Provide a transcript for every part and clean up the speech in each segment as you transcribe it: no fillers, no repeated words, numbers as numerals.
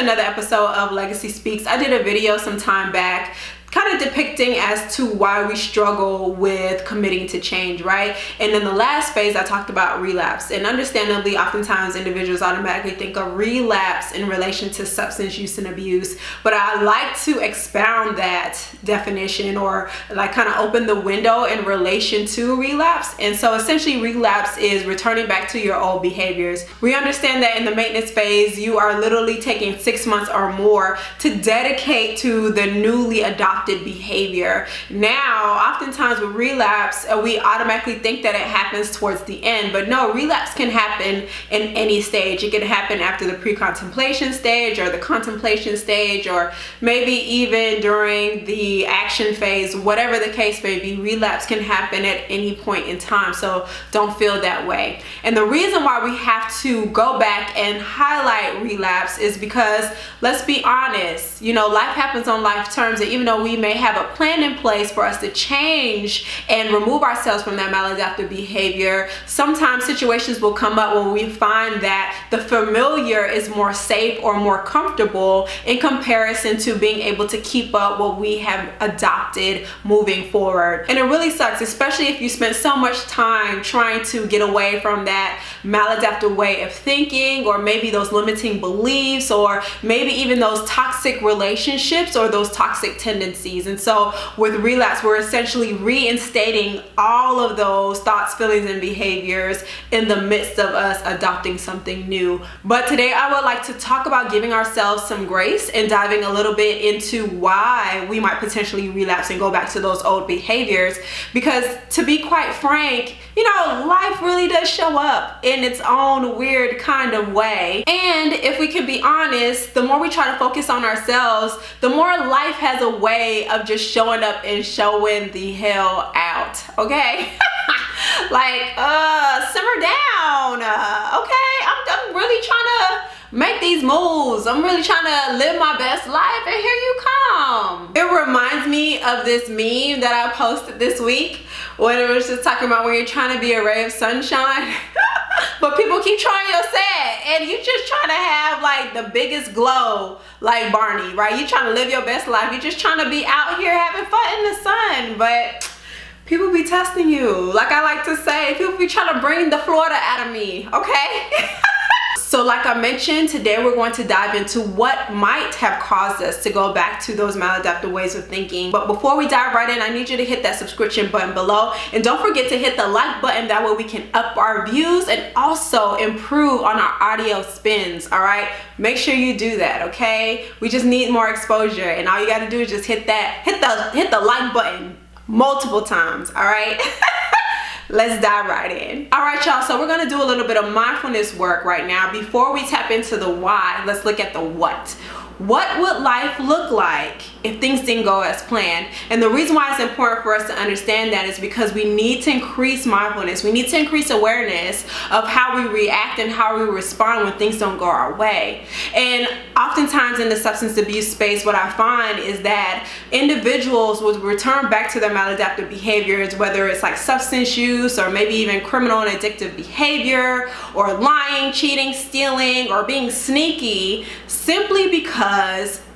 another episode of Legacy Speaks. I did a video some time back kind of depicting as to why we struggle with committing to change, right? And in the last phase, I talked about relapse. And understandably, oftentimes individuals automatically think of relapse in relation to substance use and abuse. But I like to expound that definition, or like kind of open the window in relation to relapse. And so essentially relapse is returning back to your old behaviors. We understand that in the maintenance phase, you are literally taking 6 months or more to dedicate to the newly adopted behavior. Now, oftentimes with relapse, we automatically think that it happens towards the end, but no, relapse can happen in any stage. It can happen after the pre-contemplation stage or the contemplation stage, or maybe even during the action phase. Whatever the case may be, relapse can happen at any point in time, so don't feel that way. And the reason why we have to go back and highlight relapse is because, let's be honest, you know, life happens on life terms, and even though we may have a plan in place for us to change and remove ourselves from that maladaptive behavior, sometimes situations will come up when we find that the familiar is more safe or more comfortable in comparison to being able to keep up what we have adopted moving forward. And it really sucks, especially if you spend so much time trying to get away from that maladaptive way of thinking, or maybe those limiting beliefs, or maybe even those toxic relationships or those toxic tendencies. And so with relapse, we're essentially reinstating all of those thoughts, feelings, and behaviors in the midst of us adopting something new. But today I would like to talk about giving ourselves some grace and diving a little bit into why we might potentially relapse and go back to those old behaviors. Because to be quite frank, you know, life really does show up in its own weird kind of way. And if we can be honest, the more we try to focus on ourselves, the more life has a way of just showing up and showing the hell out, okay? Like, simmer down, okay? I'm really trying to make these moves. I'm really trying to live my best life, and here you come. It reminds me of this meme that I posted this week, when it was just talking about when you're trying to be a ray of sunshine, but people keep trying your set, and you're just trying to have like the biggest glow like Barney, right? You're trying to live your best life. You're just trying to be out here having fun in the sun, but people be testing you. Like I like to say, people be trying to bring the Florida out of me, okay? So like I mentioned, today we're going to dive into what might have caused us to go back to those maladaptive ways of thinking. But before we dive right in, I need you to hit that subscription button below. And don't forget to hit the like button. That way we can up our views and also improve on our audio spins, all right? Make sure you do that, okay? We just need more exposure. And all you gotta do is just hit the like button multiple times, all right? Let's dive right in. All right, y'all, so we're gonna do a little bit of mindfulness work right now. Before we tap into the why, let's look at the what. What would life look like if things didn't go as planned? And the reason why it's important for us to understand that is because we need to increase mindfulness. We need to increase awareness of how we react and how we respond when things don't go our way. And oftentimes in the substance abuse space, what I find is that individuals will return back to their maladaptive behaviors, whether it's like substance use or maybe even criminal and addictive behavior, or lying, cheating, stealing, or being sneaky, simply because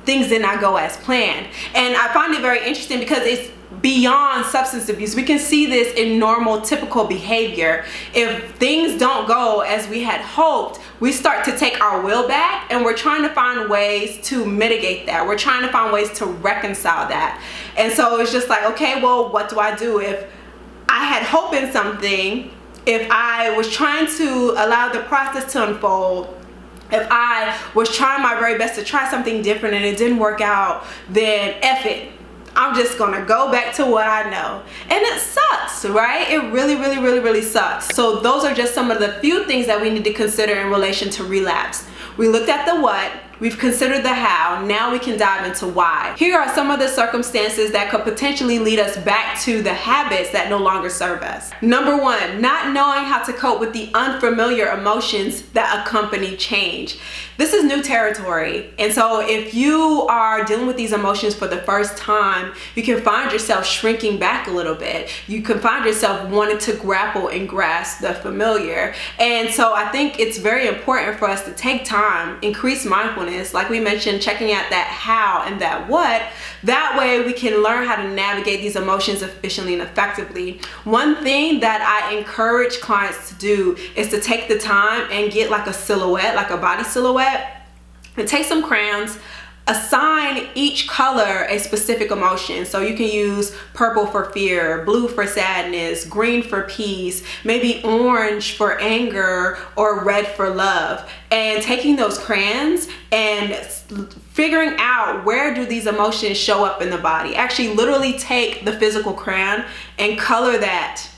things did not go as planned. And I find it very interesting because it's beyond substance abuse. We can see this in normal, typical behavior. If things don't go as we had hoped, we start to take our will back, and we're trying to find ways to mitigate that. We're trying to find ways to reconcile that. And so it's just like, okay, well, what do I do? If I had hope in something, if I was trying to allow the process to unfold, if I was trying my very best to try something different and it didn't work out, then F it. I'm just gonna go back to what I know. And it sucks, right? It really sucks. So those are just some of the few things that we need to consider in relation to relapse. We looked at the what, we've considered the how, now we can dive into why. Here are some of the circumstances that could potentially lead us back to the habits that no longer serve us. Number one, not knowing how to cope with the unfamiliar emotions that accompany change. This is new territory, and so if you are dealing with these emotions for the first time, you can find yourself shrinking back a little bit. You can find yourself wanting to grapple and grasp the familiar. And so I think it's very important for us to take time, increase mindfulness, mindfulness, like we mentioned, checking out that how and that what. That way we can learn how to navigate these emotions efficiently and effectively. One thing that I encourage clients to do is to take the time and get like a silhouette, like a body silhouette, and take some crayons, assign each color a specific emotion. So you can use purple for fear, blue for sadness, green for peace, maybe orange for anger, or red for love. And taking those crayons and figuring out where do these emotions show up in the body. Actually literally take the physical crayon and color that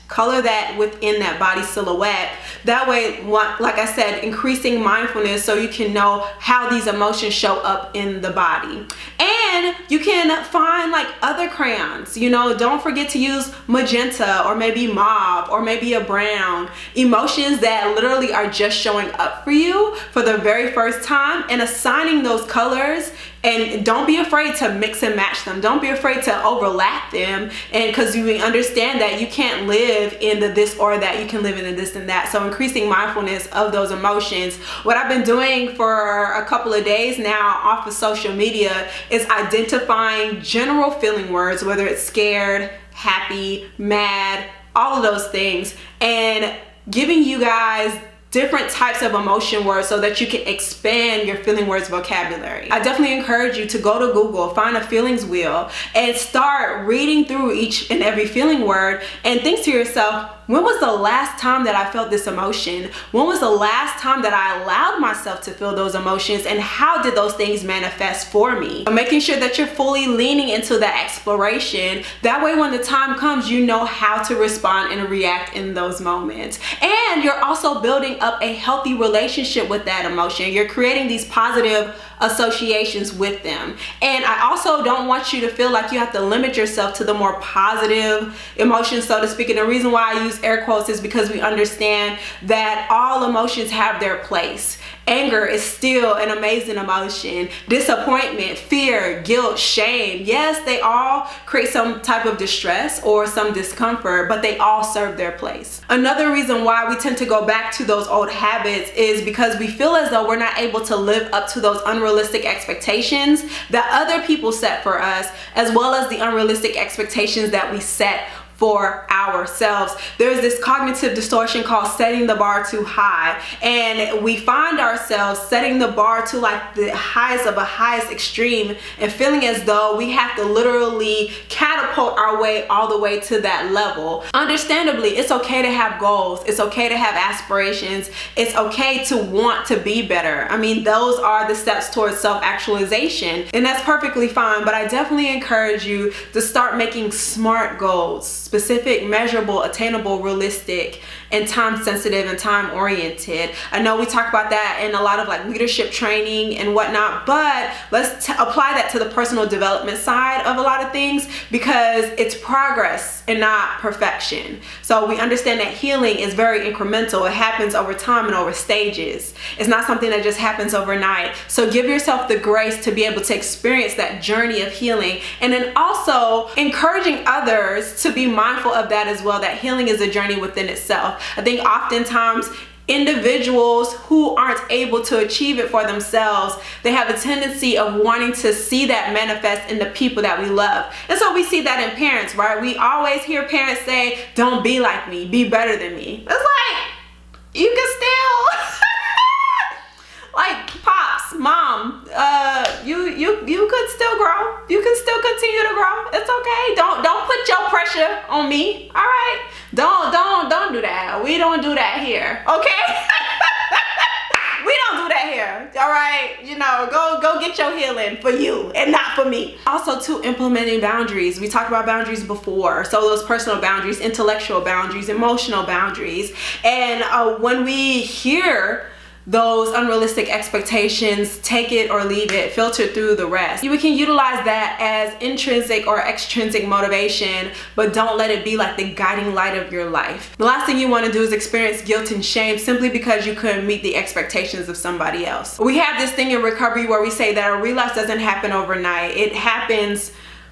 within that body silhouette. That way, like I said, increasing mindfulness so you can know how these emotions show up in the body. And you can find like other crayons, you know, don't forget to use magenta or maybe mauve or maybe a brown. Emotions that literally are just showing up for you for the very first time, and assigning those colors. And don't be afraid to mix and match them. Don't be afraid to overlap them. And because you understand that you can't live in the this or that, you can live in the this and that. So increasing mindfulness of those emotions. What I've been doing for a couple of days now off of social media is identifying general feeling words, whether it's scared, happy, mad, all of those things, and giving you guys different types of emotion words so that you can expand your feeling words vocabulary. I definitely encourage you to go to Google, find a feelings wheel, and start reading through each and every feeling word and think to yourself, when was the last time that I felt this emotion? When was the last time that I allowed myself to feel those emotions, and how did those things manifest for me? So making sure that you're fully leaning into that exploration. That way when the time comes, you know how to respond and react in those moments. And you're also building up a healthy relationship with that emotion. You're creating these positive associations with them. And I also don't want you to feel like you have to limit yourself to the more positive emotions, so to speak. And the reason why I use air quotes is because we understand that all emotions have their place. Anger is still an amazing emotion. Disappointment, fear, guilt, shame. Yes, they all create some type of distress or some discomfort, but they all serve their place. Another reason why we tend to go back to those old habits is because we feel as though we're not able to live up to those unrealistic expectations that other people set for us, as well as the unrealistic expectations that we set for ourselves. There's this cognitive distortion called setting the bar too high, and we find ourselves setting the bar to like the highest of a highest extreme and feeling as though we have to literally catapult our way all the way to that level. Understandably, it's okay to have goals, it's okay to have aspirations, it's okay to want to be better. I mean, those are the steps towards self-actualization, and that's perfectly fine. But I definitely encourage you to start making smart goals, specific, measurable, attainable, realistic, and time sensitive and time oriented. I know we talk about that in a lot of like leadership training and whatnot, but let's apply that to the personal development side of a lot of things, because it's progress and not perfection. So we understand that healing is very incremental. It happens over time and over stages. It's not something that just happens overnight. So give yourself the grace to be able to experience that journey of healing, and then also encouraging others to be mindful of that as well, that healing is a journey within itself. I think oftentimes individuals who aren't able to achieve it for themselves, they have a tendency of wanting to see that manifest in the people that we love. And so we see that in parents, right? We always hear parents say, don't be like me, be better than me. It's like, you can still like pops, mom, you could still grow. You can still continue to grow. It's okay. Don't put your pressure on me. All right. Don't do that. We don't do that here. Okay? We don't do that here. All right? You know, go get your healing for you and not for me. Also, too, implementing boundaries. We talked about boundaries before. So those personal boundaries, intellectual boundaries, emotional boundaries. And when we hear those unrealistic expectations, take it or leave it, filter through the rest. We can utilize that as intrinsic or extrinsic motivation, but don't let it be like the guiding light of your life. The last thing you want to do is experience guilt and shame simply because you couldn't meet the expectations of somebody else. We have this thing in recovery where we say that a relapse doesn't happen overnight. It happens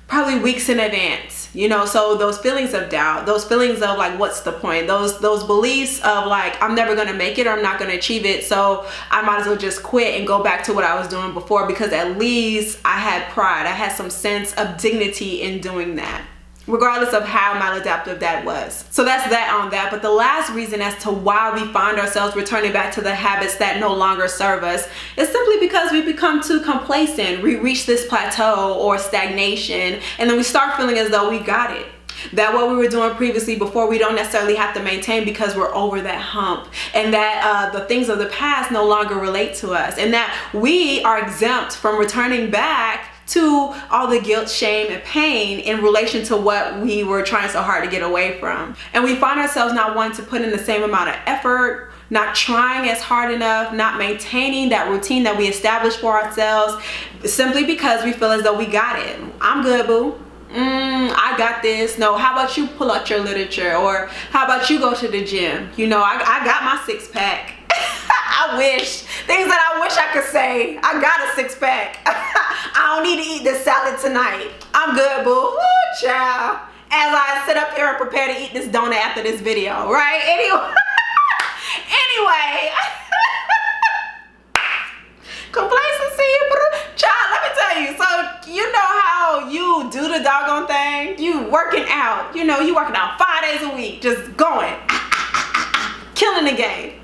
probably weeks in advance, you know. So those feelings of doubt, those feelings of like, what's the point, those beliefs of like, I'm never gonna make it or I'm not gonna achieve it, so I might as well just quit and go back to what I was doing before, because at least I had pride, I had some sense of dignity in doing that, regardless of how maladaptive that was. So that's that on that. But the last reason as to why we find ourselves returning back to the habits that no longer serve us is simply because we become too complacent. We reach this plateau or stagnation, and then we start feeling as though we got it. That what we were doing previously before, we don't necessarily have to maintain because we're over that hump, and that the things of the past no longer relate to us, and that we are exempt from returning back to all the guilt, shame, and pain in relation to what we were trying so hard to get away from. And we find ourselves not wanting to put in the same amount of effort, not trying as hard enough, not maintaining that routine that we established for ourselves, simply because we feel as though we got it. I'm good, boo. I got this. No, how about you pull out your literature? Or how about you go to the gym? You know, I got my six-pack. I wish. Things that I wish I could say. I got a six-pack. I don't need to eat this salad tonight. I'm good, boo. Ooh, child. As I sit up here and prepare to eat this donut after this video, right? Anyway. Complacency. Child, let me tell you. So, you know how you do the doggone thing? You working out. You know, you working out 5 days a week. Just going. Killing the game.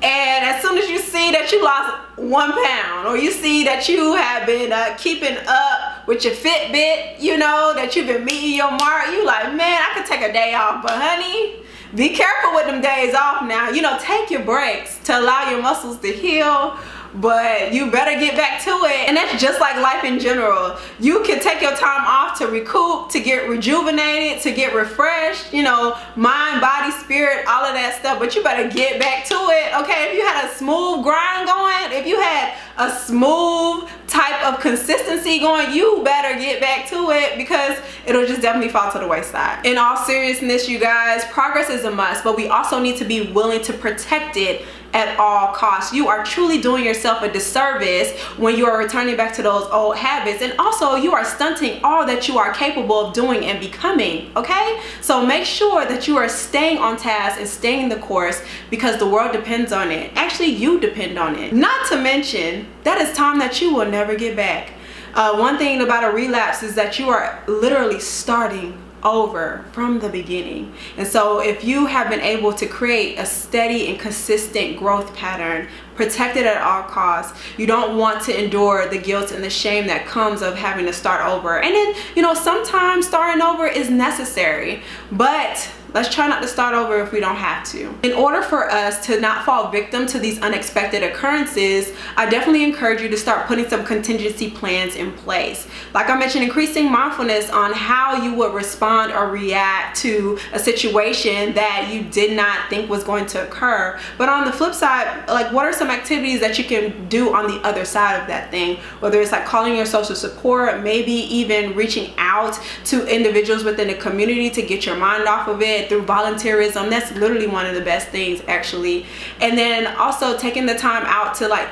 And as soon as you see that you lost 1 pound, or you see that you have been keeping up with your Fitbit, you know, that you've been meeting your mark, you like, man, I could take a day off. But honey, be careful with them days off now. You know, take your breaks to allow your muscles to heal, but you better get back to it. And that's just like life in general. You can take your time off to recoup, to get rejuvenated, to get refreshed, you know, mind, body, spirit, all of that stuff, but you better get back to it, okay? If you had a smooth grind going, if you had a smooth type of consistency going, you better get back to it, because it'll just definitely fall to the wayside. In all seriousness, you guys, progress is a must, but we also need to be willing to protect it at all costs. You are truly doing yourself a disservice when you are returning back to those old habits, and also you are stunting all that you are capable of doing and becoming, okay? So make sure that you are staying on task and staying the course, because the world depends on it. Actually, you depend on it. Not to mention, that is time that you will never get back. One thing about a relapse is that you are literally starting over from the beginning. And so if you have been able to create a steady and consistent growth pattern, protect it at all costs, you don't want to endure the guilt and the shame that comes of having to start over. And then, you know, sometimes starting over is necessary, but let's try not to start over if we don't have to. In order for us to not fall victim to these unexpected occurrences, I definitely encourage you to start putting some contingency plans in place. Like I mentioned, increasing mindfulness on how you would respond or react to a situation that you did not think was going to occur. But on the flip side, like, what are some activities that you can do on the other side of that thing? Whether it's like calling your social support, maybe even reaching out to individuals within the community to get your mind off of it through volunteerism. That's literally one of the best things, actually. And then also taking the time out to like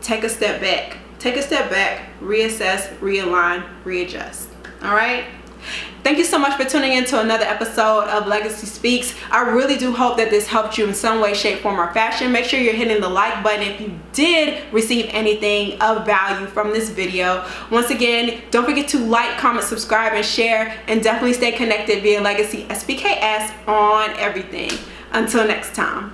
take a step back, reassess, realign, readjust. All right. Thank you so much for tuning in to another episode of Legacy Speaks. I really do hope that this helped you in some way, shape, form, or fashion. Make sure you're hitting the like button if you did receive anything of value from this video. Once again, don't forget to like, comment, subscribe, and share, and definitely stay connected via Legacy SPKS on everything. Until next time.